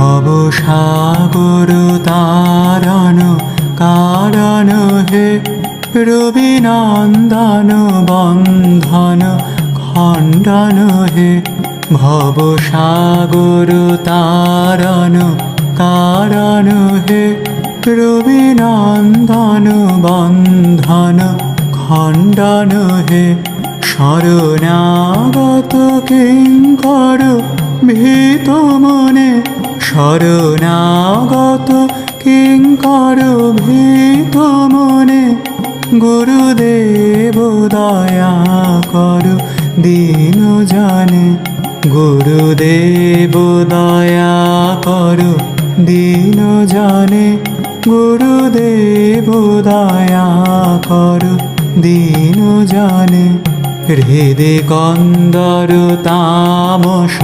ভব সাগর তারণ কারণ হে রবিনন্দন বন্ধন খণ্ডন হে ভব সাগর তারণ কারণ হে রবিনন্দন বন্ধন খণ্ডন হে শরণাগত কিঙ্কর ভীত মনে শরণাগত কিঙ্কর ভীত মনে গুরুদেব দয়া করো দীন জানে গুরুদেব দয়া করো দীন জানে গুরুদেব দয়া করো দীন জানে হৃদে কন্দর তামস